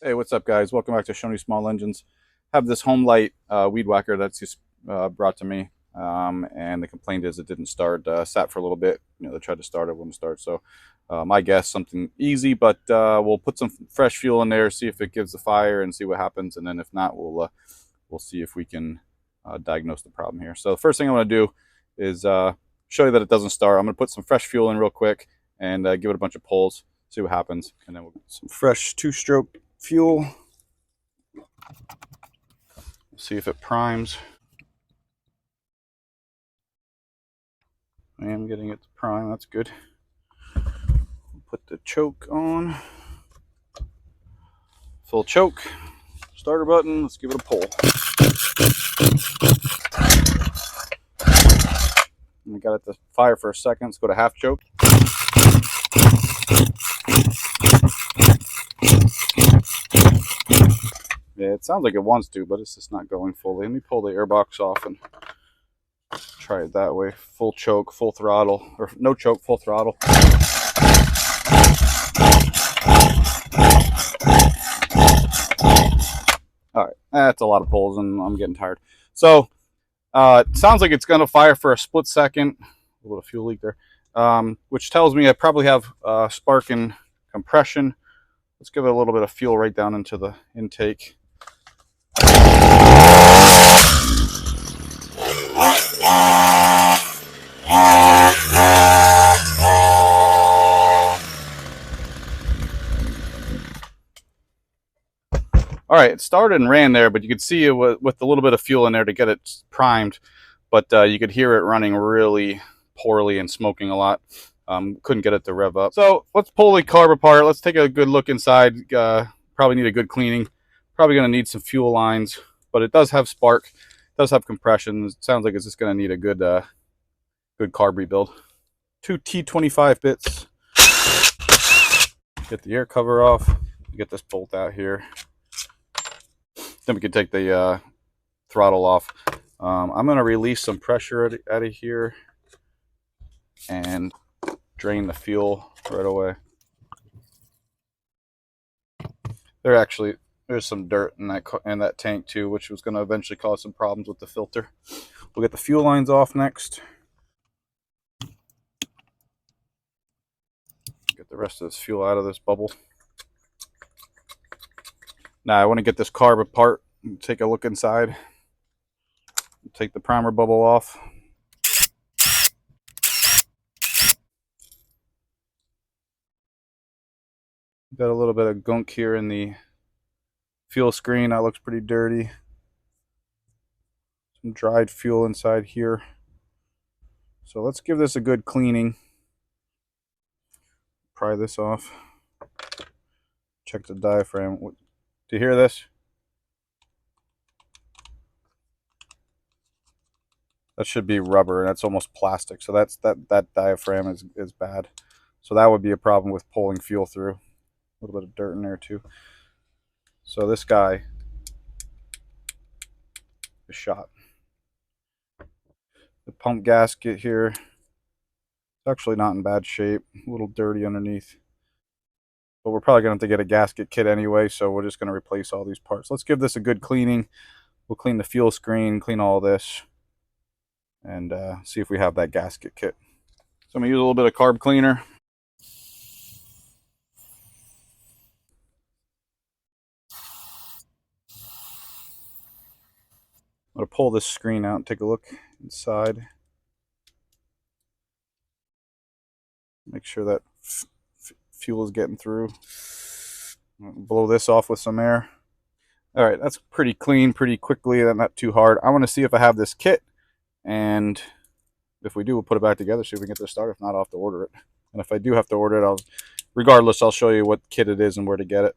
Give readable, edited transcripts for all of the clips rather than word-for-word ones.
Hey, what's up, guys? Welcome back to Shoney Small Engines. Have this Homelite weed whacker that's just brought to me, and the complaint is it didn't start. Sat for a little bit. They tried to start, it wouldn't start. So, my guess, something easy, but we'll put some fresh fuel in there, see if it gives the fire, and see what happens. And then if not, we'll see if we can diagnose the problem here. So the first thing I'm going to do is show you that it doesn't start. I'm going to put some fresh fuel in real quick and give it a bunch of pulls, see what happens, and then we'll get some fresh two-stroke fuel. See if it primes. I am getting it to prime, that's good. Put the choke on. Full choke. Starter button, let's give it a pull. We got it to fire for a second, let's go to half choke. Yeah, it sounds like it wants to, but it's just not going fully. Let me pull the airbox off and try it that way. Full choke, full throttle, or no choke, full throttle. All right, that's a lot of pulls, and I'm getting tired. So it sounds like it's going to fire for a split second. A little fuel leak there, which tells me I probably have spark and compression. Let's give it a little bit of fuel right down into the intake. All right, it started and ran there, but you could see it with a little bit of fuel in there to get it primed, but you could hear it running really poorly and smoking a lot. Couldn't get it to rev up. So let's pull the carb apart. Let's take a good look inside. Probably need a good cleaning. Probably going to need some fuel lines, but it does have spark. It does have compression. It sounds like it's just going to need a good carb rebuild. 2 T25 bits. Get the air cover off. Get this bolt out here. Then we can take the throttle off. I'm going to release some pressure out of here and drain the fuel right away. There's some dirt in that tank too, which was going to eventually cause some problems with the filter. We'll get the fuel lines off next. Get the rest of this fuel out of this bubble. Now I want to get this carb apart and take a look inside. Take the primer bubble off. Got a little bit of gunk here in the fuel screen. That looks pretty dirty. Some dried fuel inside here. So let's give this a good cleaning. Pry this off. Check the diaphragm. Do you hear this? That should be rubber, and that's almost plastic. So that diaphragm is bad. So that would be a problem with pulling fuel through. A little bit of dirt in there too. So this guy is shot. The pump gasket here, it's actually not in bad shape. A little dirty underneath. But we're probably going to have to get a gasket kit anyway, so we're just going to replace all these parts. Let's give this a good cleaning. We'll clean the fuel screen, clean all this, and see if we have that gasket kit. So I'm going to use a little bit of carb cleaner. I'm going to pull this screen out and take a look inside. Make sure that fuel is getting through. Blow this off with some air. All right, that's pretty clean, pretty quickly. That's not too hard. I want to see if I have this kit, and if we do, we'll put it back together, see if we can get this started. If not, I'll have to order it. And if I do have to order it, regardless, I'll show you what kit it is and where to get it.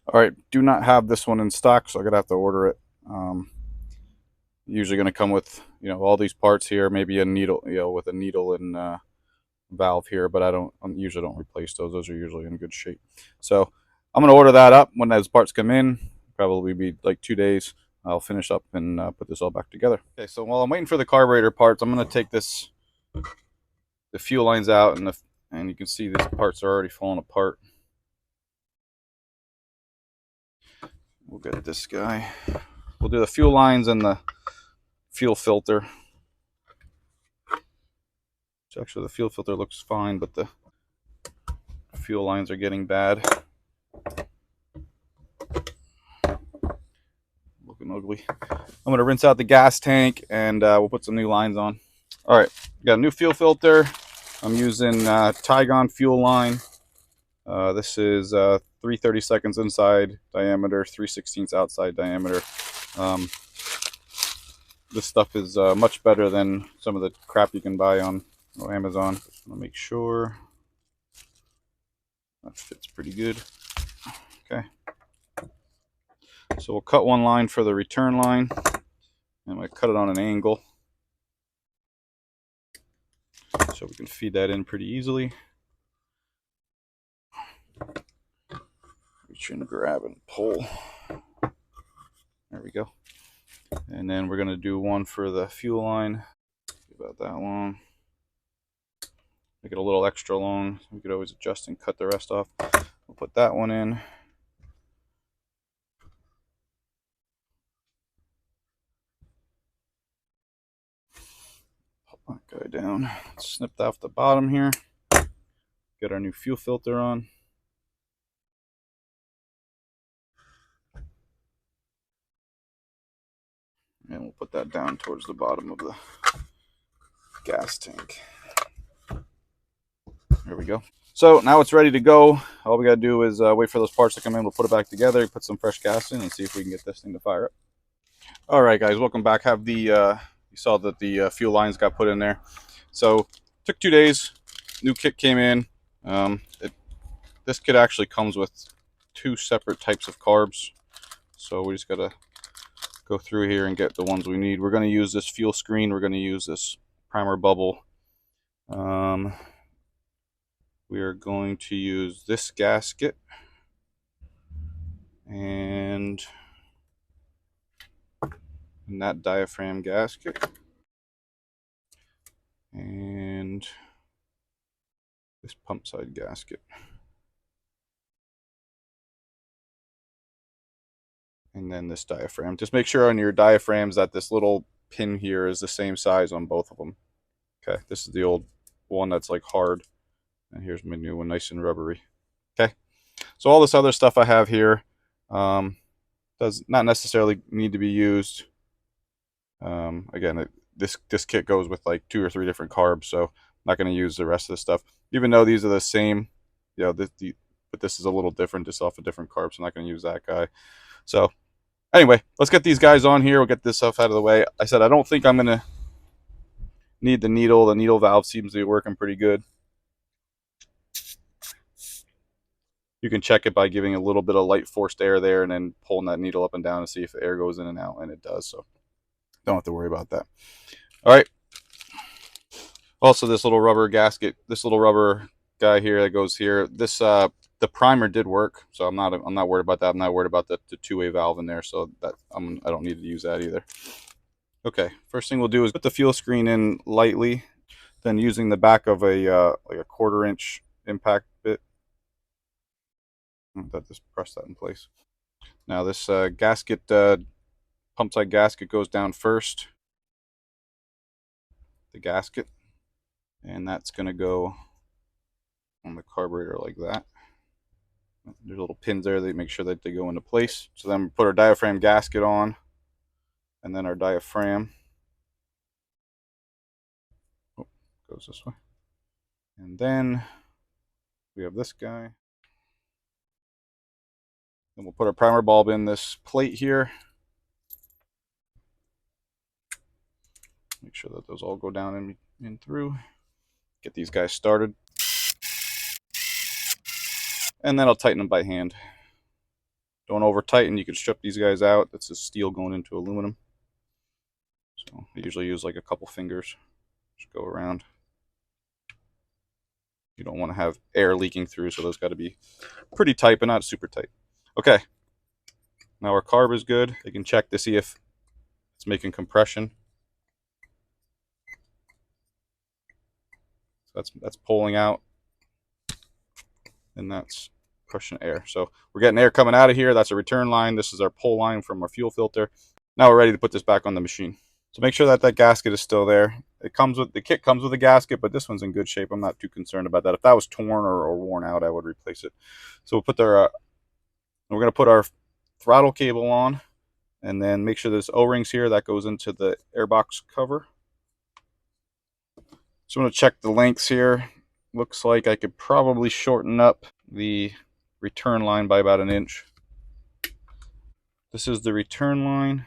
All right, do not have this one in stock, so I'm gonna have to order it. Usually going to come with all these parts here, maybe a needle, with a needle and valve here, but I usually don't replace those. Those are usually in good shape. So I'm going to order that up when those parts come in. Probably be like 2 days. I'll finish up and put this all back together. Okay, so while I'm waiting for the carburetor parts, I'm going to take the fuel lines out, and you can see these parts are already falling apart. We'll get this guy. We'll do the fuel lines and the fuel filter. Actually, the fuel filter looks fine, but the fuel lines are getting bad. Looking ugly. I'm going to rinse out the gas tank and we'll put some new lines on. All right, got a new fuel filter. I'm using Tygon fuel line. This is 3/32 inside diameter, 3/16 outside diameter. This stuff is much better than some of the crap you can buy on Amazon. I'll make sure that fits pretty good. Okay. So we'll cut one line for the return line. I'm going to cut it on an angle so we can feed that in pretty easily. Reach and grab and pull. There we go. And then we're going to do one for the fuel line. About that long. Make it a little extra long. We could always adjust and cut the rest off. We'll put that one in. Put that guy down. Snip off the bottom here. Get our new fuel filter on. And we'll put that down towards the bottom of the gas tank. There we go. So now it's ready to go. All we got to do is wait for those parts to come in. We'll put it back together, put some fresh gas in, and see if we can get this thing to fire up. All right, guys, welcome back. Have the you saw that the fuel lines got put in there. So took 2 days. New kit came in. This kit actually comes with 2 separate types of carbs. So we just got to go through here and get the ones we need. We're going to use this fuel screen. We're going to use this primer bubble. We are going to use this gasket and that diaphragm gasket and this pump side gasket. And then this diaphragm. Just make sure on your diaphragms that this little pin here is the same size on both of them. Okay, this is the old one that's like hard. And here's my new one, nice and rubbery. Okay, so all this other stuff I have here does not necessarily need to be used. Again, this kit goes with like 2 or 3 different carbs, so I'm not going to use the rest of the stuff. Even though these are the same, you know, but this is a little different, just off a different carb, so I'm not going to use that guy. So anyway, let's get these guys on here. We'll get this stuff out of the way. I said I don't think I'm going to need the needle. The needle valve seems to be working pretty good. You can check it by giving a little bit of light forced air there and then pulling that needle up and down to see if the air goes in and out, and it does, so don't have to worry about that. All right. Also, this little rubber gasket, this little rubber guy here that goes here, this the primer did work, so I'm not worried about that. I'm not worried about the 2-way valve in there, so that I don't need to use that either. Okay, first thing we'll do is put the fuel screen in lightly, then using the back of a like a 1/4 inch impact bit. Just press that in place. Now this gasket, pump side gasket goes down first. The gasket, and that's going to go on the carburetor like that. There's little pins there that make sure that they go into place. So then we put our diaphragm gasket on, and then our diaphragm. Oh, goes this way. And then we have this guy. Then we'll put our primer bulb in this plate here. Make sure that those all go down in through. Get these guys started. And then I'll tighten them by hand. Don't over tighten. You can strip these guys out. That's the steel going into aluminum. So I usually use like a couple fingers. Just go around. You don't want to have air leaking through, so those got to be pretty tight, but not super tight. Okay. Now our carb is good. You can check to see if it's making compression. So that's pulling out, and that's pushing air. So we're getting air coming out of here. That's a return line. This is our pull line from our fuel filter. Now we're ready to put this back on the machine. So make sure that that gasket is still there. It comes with, the kit comes with a gasket, but this one's in good shape. I'm not too concerned about that. If that was torn or worn out, I would replace it. So we'll put we're going to put our throttle cable on, and then make sure there's O-rings here. That goes into the airbox cover. So I'm going to check the lengths here. Looks like I could probably shorten up the return line by about 1 inch. This is the return line.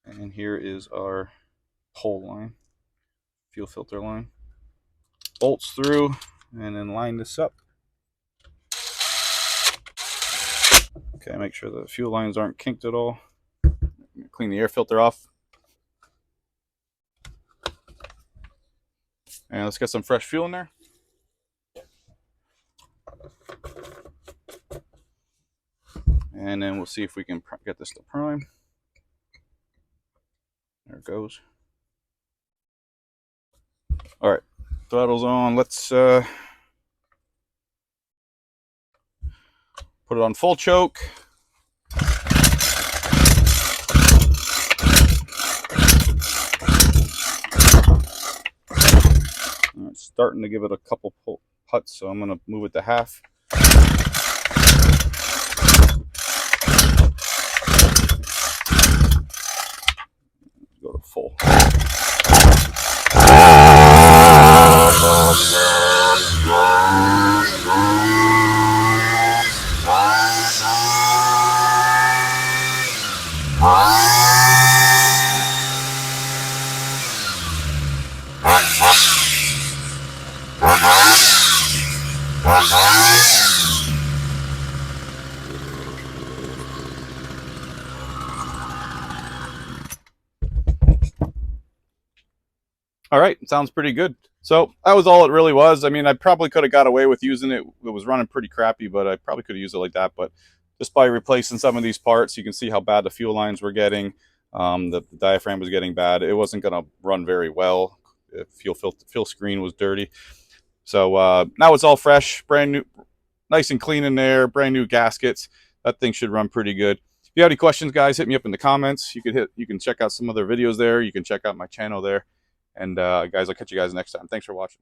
And here is our pull line, fuel filter line. Bolts through, and then line this up. Okay, make sure the fuel lines aren't kinked at all. Clean the air filter off. And let's get some fresh fuel in there. And then we'll see if we can get this to prime. There it goes. All right, throttle's on. Let's put it on full choke. It's starting to give it a couple putts, so I'm going to move it to half. Go to full. All right, sounds pretty good. So that was all it really was. I mean, I probably could have got away with using it. It was running pretty crappy, but I probably could have used it like that. But just by replacing some of these parts, you can see how bad the fuel lines were getting. The diaphragm was getting bad. It wasn't going to run very well. The fuel screen was dirty. So now it's all fresh, brand new, nice and clean in there, brand new gaskets. That thing should run pretty good. If you have any questions, guys, hit me up in the comments. You can check out some other videos there. You can check out my channel there. And guys, I'll catch you guys next time. Thanks for watching.